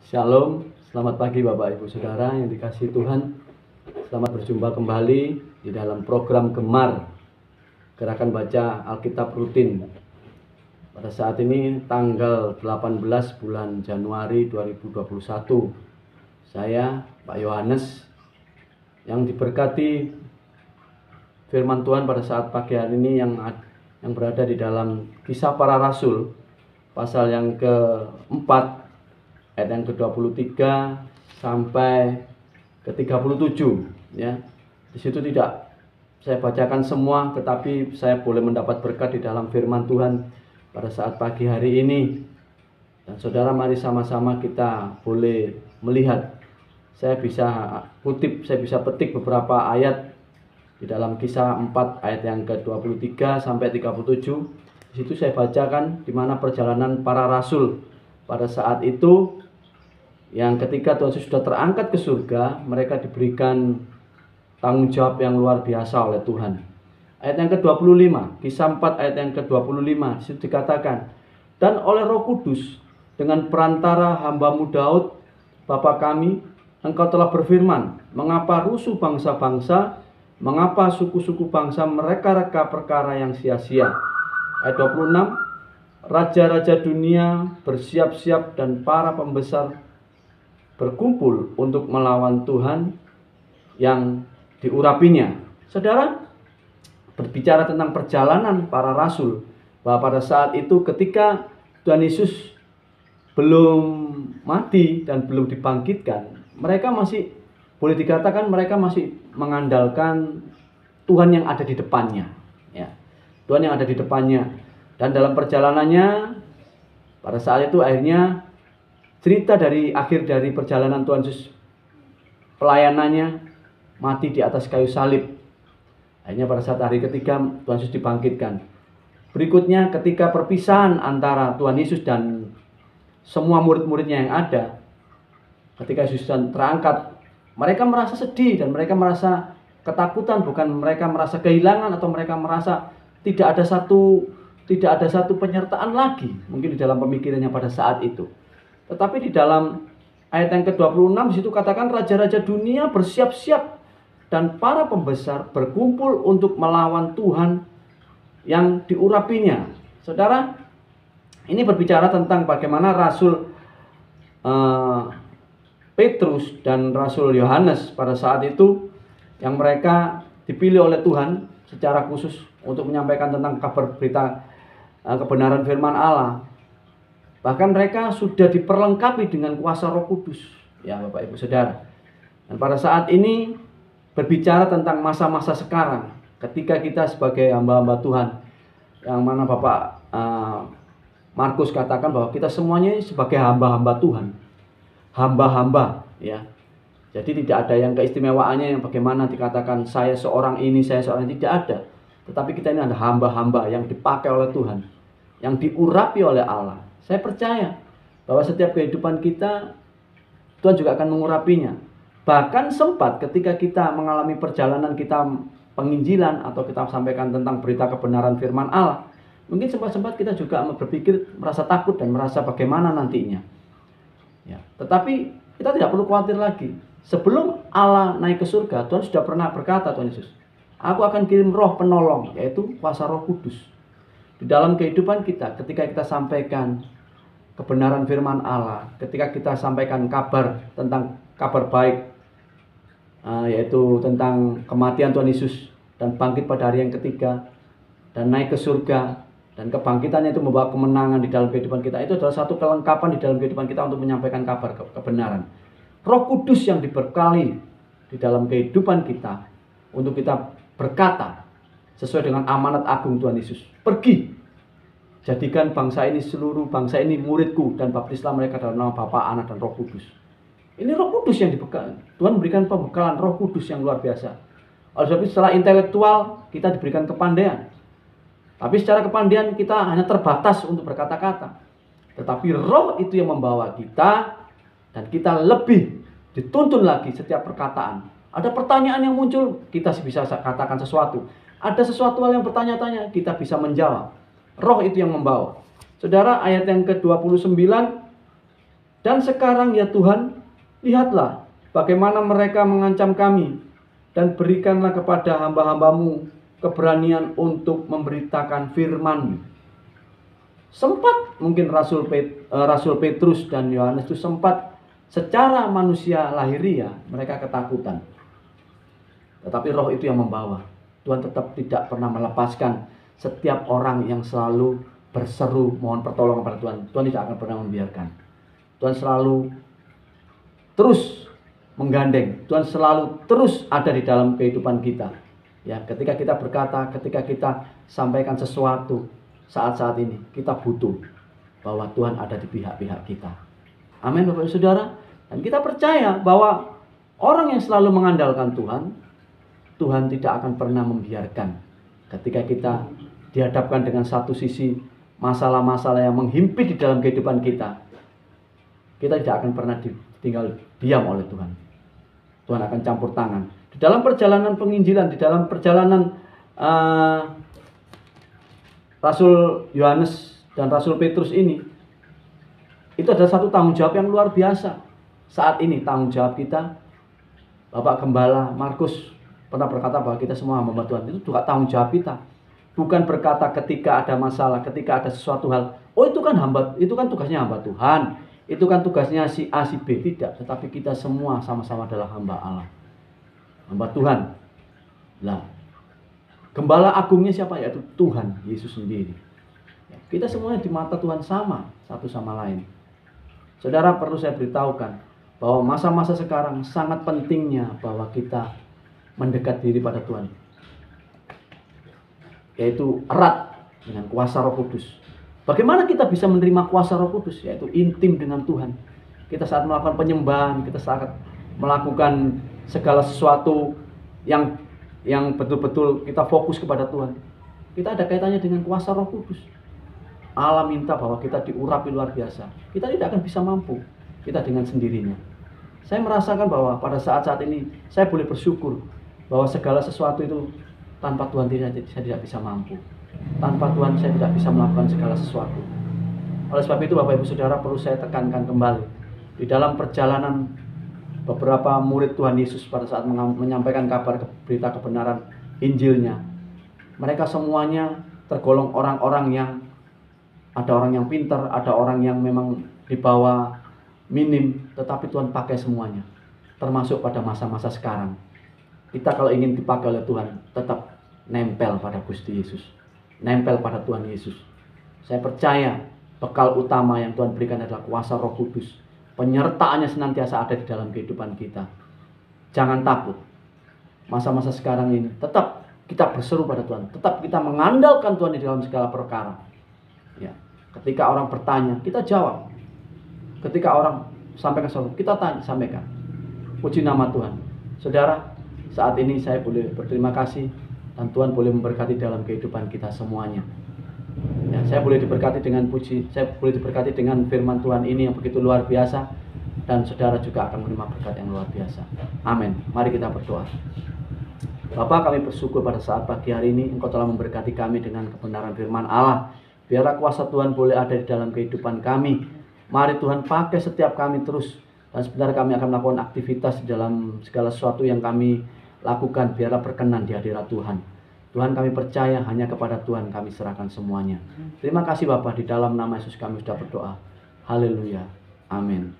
Shalom, selamat pagi Bapak Ibu Saudara yang dikasihi Tuhan. Selamat berjumpa kembali di dalam program Gemar Gerakan Baca Alkitab Rutin. Pada saat ini tanggal 18 bulan Januari 2021. Saya Pak Yohanes yang diberkati firman Tuhan pada saat pagi hari ini yang berada di dalam Kisah Para Rasul pasal yang keempat ayat yang ke-23 sampai ke-37 ya. Di situ tidak saya bacakan semua, tetapi saya boleh mendapat berkat di dalam firman Tuhan pada saat pagi hari ini. Dan saudara, mari sama-sama kita boleh melihat. Saya bisa petik beberapa ayat di dalam Kisah 4 ayat yang ke-23 sampai 37. Di situ saya bacakan di mana perjalanan para rasul pada saat itu, yang ketika Tuhan Yesus sudah terangkat ke surga, mereka diberikan tanggung jawab yang luar biasa oleh Tuhan. Ayat yang ke-25, Kisah 4 ayat yang ke-25, di situ dikatakan, dan oleh Roh Kudus dengan perantara hamba-Mu Daud, Bapa kami, Engkau telah berfirman, mengapa rusuh bangsa-bangsa, mengapa suku-suku bangsa mereka-reka perkara yang sia-sia. Ayat 26, raja-raja dunia bersiap-siap dan para pembesar berkumpul untuk melawan Tuhan yang diurapinya. Saudara, berbicara tentang perjalanan para rasul, bahwa pada saat itu ketika Tuhan Yesus belum mati dan belum dibangkitkan, mereka masih boleh dikatakan mereka masih mengandalkan Tuhan yang ada di depannya, ya. Tuhan yang ada di depannya. Dan dalam perjalanannya pada saat itu akhirnya cerita dari akhir dari perjalanan Tuhan Yesus, pelayanannya mati di atas kayu salib. Akhirnya pada saat hari ketiga Tuhan Yesus dibangkitkan. Berikutnya ketika perpisahan antara Tuhan Yesus dan semua murid-muridnya yang ada, ketika Yesus terangkat, mereka merasa sedih dan mereka merasa ketakutan, bukan mereka merasa kehilangan atau mereka merasa tidak ada satu penyertaan lagi mungkin di dalam pemikirannya pada saat itu. Tetapi di dalam ayat yang ke-26 di situ katakan raja-raja dunia bersiap-siap dan para pembesar berkumpul untuk melawan Tuhan yang diurapinya. Saudara, ini berbicara tentang bagaimana Rasul Petrus dan Rasul Yohanes pada saat itu yang mereka dipilih oleh Tuhan secara khusus untuk menyampaikan tentang kabar berita kebenaran firman Allah. Bahkan mereka sudah diperlengkapi dengan kuasa Roh Kudus, ya Bapak Ibu Saudara. Dan pada saat ini berbicara tentang masa-masa sekarang, ketika kita sebagai hamba-hamba Tuhan, yang mana Bapak Markus katakan bahwa kita semuanya sebagai hamba-hamba Tuhan, hamba-hamba, ya. Jadi tidak ada yang keistimewaannya yang bagaimana dikatakan saya seorang ini, saya seorang ini, tidak ada. Tetapi kita ini ada hamba-hamba yang dipakai oleh Tuhan, yang diurapi oleh Allah. Saya percaya bahwa setiap kehidupan kita Tuhan juga akan mengurapinya. Bahkan sempat ketika kita mengalami perjalanan kita penginjilan atau kita sampaikan tentang berita kebenaran firman Allah, mungkin sempat-sempat kita juga berpikir merasa takut dan merasa bagaimana nantinya. Ya, tetapi kita tidak perlu khawatir lagi. Sebelum Allah naik ke surga, Tuhan sudah pernah berkata, Tuhan Yesus, aku akan kirim roh penolong, yaitu kuasa Roh Kudus. Di dalam kehidupan kita, ketika kita sampaikan kebenaran firman Allah, ketika kita sampaikan kabar tentang kabar baik, yaitu tentang kematian Tuhan Yesus dan bangkit pada hari yang ketiga dan naik ke surga, dan kebangkitannya itu membawa kemenangan di dalam kehidupan kita, itu adalah satu kelengkapan di dalam kehidupan kita untuk menyampaikan kabar kebenaran. Roh Kudus yang diberkali di dalam kehidupan kita untuk kita berkata sesuai dengan amanat agung Tuhan Yesus, pergi, jadikan seluruh bangsa ini muridku dan baptislah mereka dalam nama Bapa, Anak dan Roh Kudus. Ini Roh Kudus yang dibekali. Tuhan memberikan pembekalan Roh Kudus yang luar biasa. Oleh sebab itu secara intelektual kita diberikan kepandaian, tapi secara kepandaian kita hanya terbatas untuk berkata-kata. Tetapi Roh itu yang membawa kita dan kita lebih dituntun lagi setiap perkataan. Ada pertanyaan yang muncul, kita bisa katakan sesuatu. Ada sesuatu hal yang bertanya-tanya, kita bisa menjawab. Roh itu yang membawa. Saudara, ayat yang ke-29, Dan sekarang ya Tuhan, lihatlah bagaimana mereka mengancam kami, dan berikanlah kepada hamba-hambamu keberanian untuk memberitakan firman. Sempat mungkin Rasul Petrus dan Yohanes itu sempat secara manusia lahiriah mereka ketakutan. Tetapi roh itu yang membawa. Tuhan tetap tidak pernah melepaskan setiap orang yang selalu berseru mohon pertolongan pada Tuhan. Tuhan tidak akan pernah membiarkan. Tuhan selalu terus menggandeng. Tuhan selalu terus ada di dalam kehidupan kita. Ya, ketika kita berkata, ketika kita sampaikan sesuatu, saat-saat ini kita butuh bahwa Tuhan ada di pihak-pihak kita. Amin Bapak Ibu Saudara. Dan kita percaya bahwa orang yang selalu mengandalkan Tuhan, Tuhan tidak akan pernah membiarkan. Ketika kita dihadapkan dengan satu sisi masalah-masalah yang menghimpit di dalam kehidupan kita, kita tidak akan pernah ditinggal diam oleh Tuhan. Tuhan akan campur tangan. Di dalam perjalanan penginjilan, di dalam perjalanan Rasul Yohanes dan Rasul Petrus ini, itu adalah satu tanggung jawab yang luar biasa. Saat ini tanggung jawab kita, Bapak Gembala Markus pernah berkata bahwa kita semua hamba Tuhan. Itu juga tanggung jawab kita. Bukan berkata ketika ada masalah, ketika ada sesuatu hal, oh itu kan tugasnya hamba Tuhan, itu kan tugasnya si A si B. Tidak, tetapi kita semua sama-sama adalah hamba Allah, hamba Tuhan. Nah, Gembala agungnya siapa? Yaitu Tuhan Yesus sendiri. Kita semuanya di mata Tuhan sama, satu sama lain. Saudara, perlu saya beritahukan bahwa masa-masa sekarang sangat pentingnya bahwa kita mendekat diri pada Tuhan, yaitu erat dengan kuasa Roh Kudus. Bagaimana kita bisa menerima kuasa Roh Kudus? Yaitu intim dengan Tuhan. Kita saat melakukan penyembahan, kita saat melakukan segala sesuatu yang betul-betul kita fokus kepada Tuhan, kita ada kaitannya dengan kuasa Roh Kudus. Allah minta bahwa kita diurapi luar biasa. Kita tidak akan bisa mampu, kita dengan sendirinya. Saya merasakan bahwa pada saat-saat ini saya boleh bersyukur bahwa segala sesuatu itu tanpa Tuhan saya tidak bisa mampu. Tanpa Tuhan saya tidak bisa melakukan segala sesuatu. Oleh sebab itu Bapak Ibu Saudara, perlu saya tekankan kembali, di dalam perjalanan beberapa murid Tuhan Yesus pada saat menyampaikan kabar berita kebenaran Injilnya, mereka semuanya tergolong orang-orang yang, ada orang yang pintar, ada orang yang memang di bawah minim, tetapi Tuhan pakai semuanya. Termasuk pada masa-masa sekarang, kita kalau ingin dipakai oleh Tuhan, tetap nempel pada Gusti Yesus, nempel pada Tuhan Yesus. Saya percaya bekal utama yang Tuhan berikan adalah kuasa Roh Kudus. Penyertaannya senantiasa ada di dalam kehidupan kita. Jangan takut. Masa-masa sekarang ini tetap kita berseru pada Tuhan, tetap kita mengandalkan Tuhan di dalam segala perkara. Ya, ketika orang bertanya, kita jawab. Ketika orang sampaikan sesuatu, kita sampaikan. Puji nama Tuhan. Saudara, saat ini saya boleh berterima kasih dan Tuhan boleh memberkati dalam kehidupan kita semuanya. Ya, saya boleh diberkati dengan saya boleh diberkati dengan firman Tuhan ini yang begitu luar biasa, dan saudara juga akan menerima berkat yang luar biasa. Amin. Mari kita berdoa. Bapa, kami bersyukur pada saat pagi hari ini Engkau telah memberkati kami dengan kebenaran firman Allah. Biarlah kuasa Tuhan boleh ada di dalam kehidupan kami. Mari Tuhan pakai setiap kami terus, dan sebentar kami akan melakukan aktivitas di dalam segala sesuatu yang kami lakukan. Biarlah berkenan di hadirat Tuhan. Tuhan, kami percaya hanya kepada Tuhan kami serahkan semuanya. Terima kasih Bapa, di dalam nama Yesus kami sudah berdoa. Haleluya. Amin.